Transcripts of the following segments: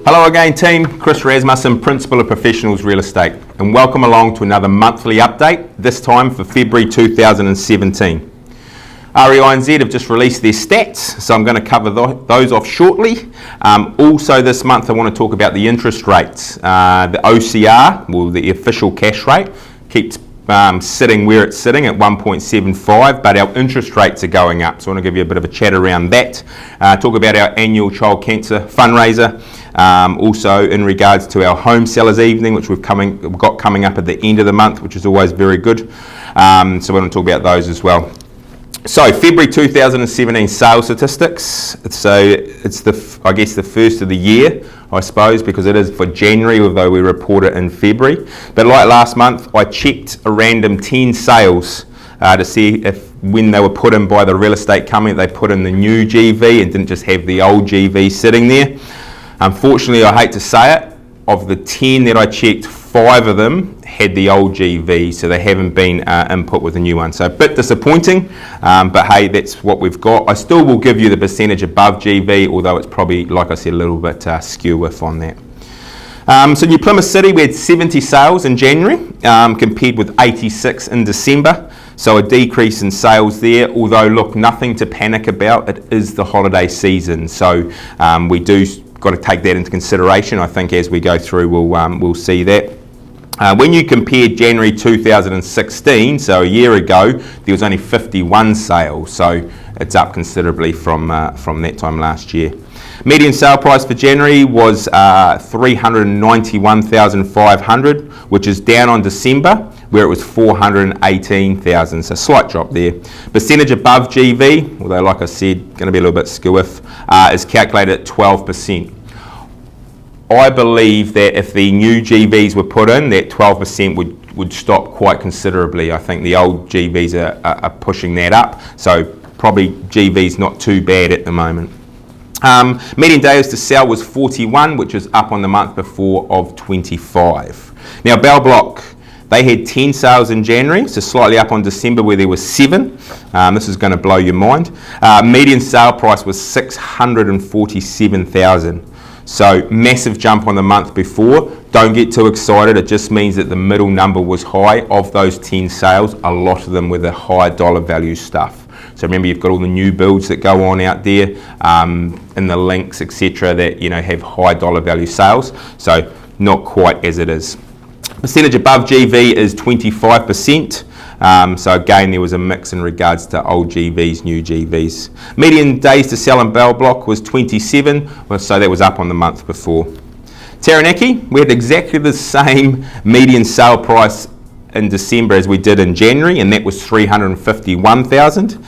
Hello again team, Kris Rasmussen, Principal of Professionals Real Estate, and welcome along to another monthly update, this time for February 2017. REI and Z have just released their stats, so I'm going to cover those off shortly. Also this month I want to talk about the interest rates. The OCR, well the official cash rate, keeps sitting where it's sitting at 1.75, but our interest rates are going up, so I want to give you a bit of a chat around that. Talk about our annual child cancer fundraiser. Also in regards to our home sellers evening, which we've got coming up at the end of the month, which is always very good. So we're going to talk about those as well. So February 2017 sales statistics. So it's I guess the first of the year, I suppose, because it is for January, although we report it in February. But like last month, I checked a random 10 sales to see if when they were put in by the real estate company, they put in the new GV and didn't just have the old GV sitting there. Unfortunately, I hate to say it, of the 10 that I checked, 5 of them had the old GV, so they haven't been input with the new one. So a bit disappointing, but hey, that's what we've got. I still will give you the percentage above GV, although it's probably, like I said, a little bit skew with on that. So New Plymouth City, we had 70 sales in January, compared with 86 in December. So a decrease in sales there, although look, nothing to panic about. It is the holiday season, so we do got to take that into consideration. I think as we go through, we'll see that. When you compare January 2016, so a year ago, there was only 51 sales, so it's up considerably from that time last year. Median sale price for January was 391,500, which is down on December, where it was 418,000, so slight drop there. Percentage above GV, although like I said, going to be a little bit skew-if, is calculated at 12%. I believe that if the new GVs were put in, that 12% would stop quite considerably. I think the old GVs are pushing that up, so probably GV's not too bad at the moment. Median days to sell was 41, which is up on the month before of 25. Now Bell Block, they had 10 sales in January, so slightly up on December where there were 7. This is going to blow your mind. Median sale price was 647,000. So massive jump on the month before. Don't get too excited, it just means that the middle number was high. Of those 10 sales, a lot of them were the high dollar value stuff. So remember, you've got all the new builds that go on out there, and the links, etc., that have high dollar value sales. So not quite as it is. Percentage above GV is 25%. So again, there was a mix in regards to old GVs, new GVs. Median days to sell in Bell Block was 27, so that was up on the month before. Taranaki, we had exactly the same median sale price in December as we did in January, and that was 351,000.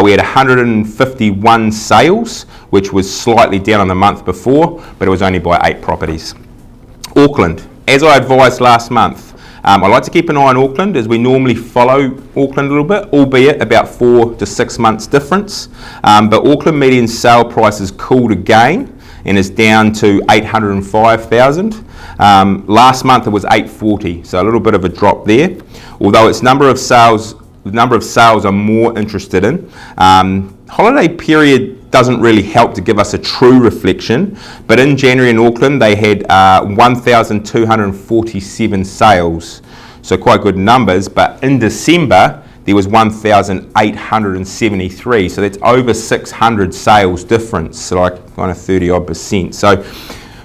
We had 151 sales, which was slightly down on the month before, but it was only by 8 properties. Auckland, as I advised last month, I like to keep an eye on Auckland as we normally follow Auckland a little bit, albeit about 4 to 6 months difference. But Auckland median sale price has cooled again and is down to 805,000. Last month it was 840, so a little bit of a drop there. Although its number of sales I'm more interested in. Holiday period doesn't really help to give us a true reflection, but in January in Auckland they had 1,247 sales, so quite good numbers. But in December there was 1,873, so that's over 600 sales difference, so like kind of 30-odd%. So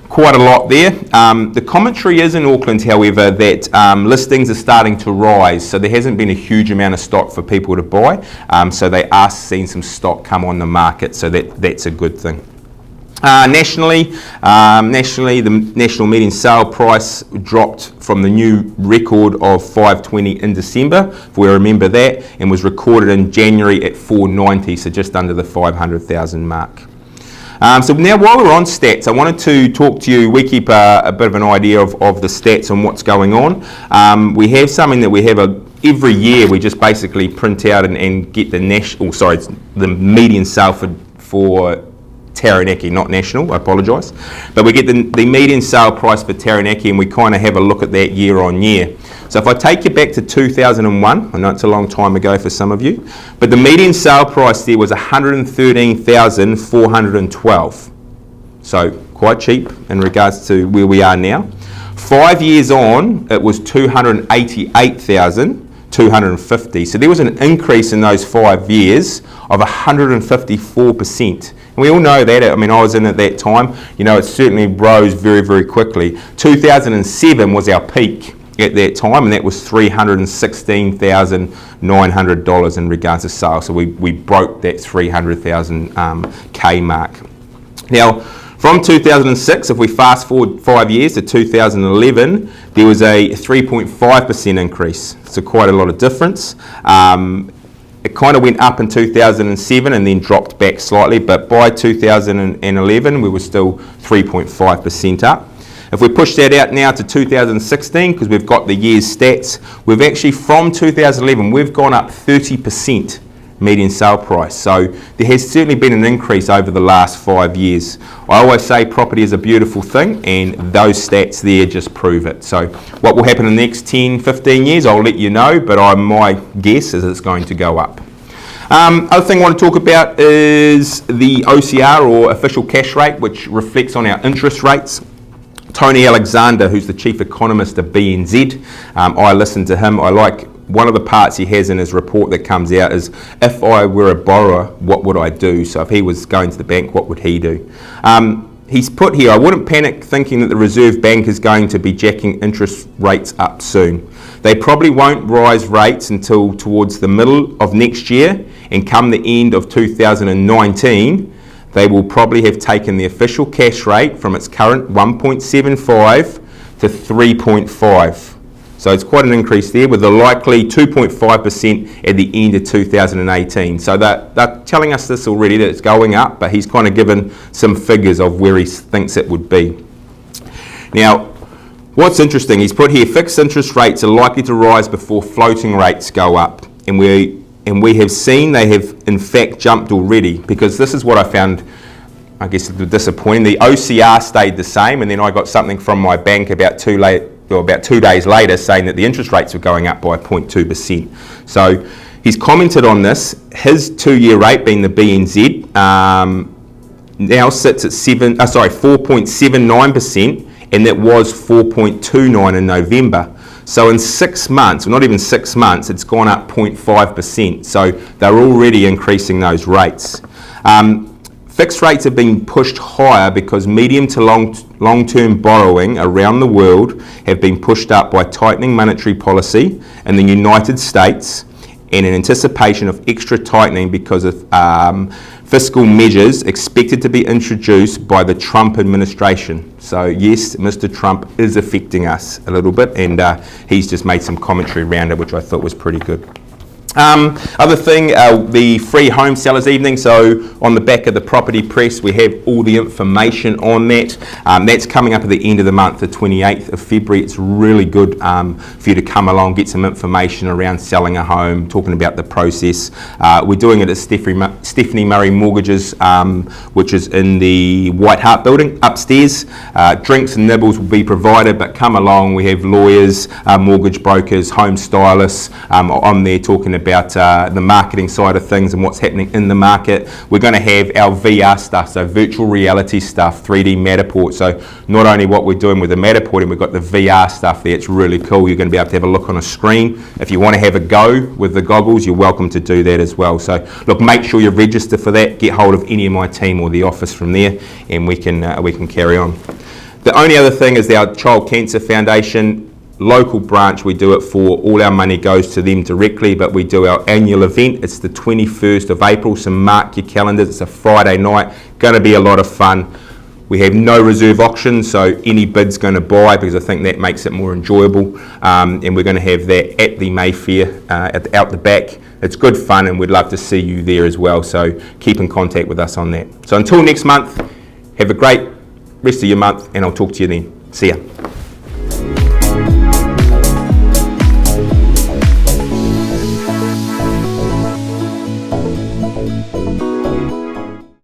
quite a lot there. The commentary is in Auckland, however, that listings are starting to rise, so there hasn't been a huge amount of stock for people to buy, so they are seeing some stock come on the market, so that's a good thing. Nationally, the national median sale price dropped from the new record of 520 in December, if we remember that, and was recorded in January at 490, so just under the 500,000 mark. So now while we're on stats, I wanted to talk to you. We keep a bit of an idea of the stats and what's going on. We have something that we have every year. We just basically print out and get the median sale for Taranaki, not national, I apologise. But we get the median sale price for Taranaki, and we kind of have a look at that year on year. So if I take you back to 2001, I know it's a long time ago for some of you, but the median sale price there was 113,412. So quite cheap in regards to where we are now. 5 years on, it was 288,250. So there was an increase in those 5 years of 154%. And we all know that. I mean, I was in at that time. You know, it certainly rose very, very quickly. 2007 was our peak at that time, and that was $316,900 in regards to sales. So we broke that 300,000 K mark. Now, from 2006, if we fast forward 5 years to 2011, there was a 3.5% increase. So quite a lot of difference. It kind of went up in 2007 and then dropped back slightly, but by 2011 we were still 3.5% up. If we push that out now to 2016, because we've got the year's stats, we've actually, from 2011, we've gone up 30% median sale price. So there has certainly been an increase over the last 5 years. I always say property is a beautiful thing, and those stats there just prove it. So what will happen in the next 10, 15 years, I'll let you know, but my guess is it's going to go up. Other thing I want to talk about is the OCR, or official cash rate, which reflects on our interest rates. Tony Alexander, who's the chief economist of BNZ, I listen to him. I like one of the parts he has in his report that comes out is, if I were a borrower, what would I do? So if he was going to the bank, what would he do? He's put here, I wouldn't panic thinking that the Reserve Bank is going to be jacking interest rates up soon. They probably won't rise rates until towards the middle of next year, and come the end of 2019, they will probably have taken the official cash rate from its current 1.75 to 3.5. So it's quite an increase there, with a likely 2.5% at the end of 2018. So they're telling us this already, that it's going up, but he's kind of given some figures of where he thinks it would be. Now, what's interesting, he's put here, fixed interest rates are likely to rise before floating rates go up. And we have seen they have in fact jumped already, because this is what I found, I guess, disappointing. The OCR stayed the same, and then I got something from my bank about 2 days later saying that the interest rates were going up by 0.2%. So he's commented on this. His 2-year rate, being the BNZ, now sits at 4.79%, and that was 4.29 in November. So in 6 months, well, not even 6 months, it's gone up 0.5%. So they're already increasing those rates. Fixed rates have been pushed higher because medium to long-term borrowing around the world have been pushed up by tightening monetary policy in the United States, and in anticipation of extra tightening because of fiscal measures expected to be introduced by the Trump administration. So yes, Mr. Trump is affecting us a little bit, and he's just made some commentary around it, which I thought was pretty good. Other thing, the free home sellers evening. So on the back of the property press, we have all the information on that. That's coming up at the end of the month, the 28th of February. It's really good for you to come along, get some information around selling a home, talking about the process. We're doing it at Stephanie Murray Mortgages, which is in the White Hart building upstairs. Drinks and nibbles will be provided, but come along. We have lawyers, mortgage brokers, home stylists. I'm there talking about the marketing side of things and what's happening in the market. We're going to have our VR stuff, so virtual reality stuff, 3D Matterport. So not only what we're doing with the Matterporting, we've got the VR stuff there. It's really cool. You're going to be able to have a look on a screen. If you want to have a go with the goggles, you're welcome to do that as well. So look, make sure you register for that. Get hold of any of my team or the office from there, and we can carry on. The only other thing is our Child Cancer Foundation local branch. We do it for, all our money goes to them directly, but we do our annual event. It's the 21st of April, so mark your calendars. It's a Friday night, going to be a lot of fun. We have no reserve auction, so any bid's going to buy, because I think that makes it more enjoyable. And we're going to have that at the Mayfair, out the back. It's good fun, and we'd love to see you there as well, so keep in contact with us on that. So until next month, have a great rest of your month, and I'll talk to you then. See ya.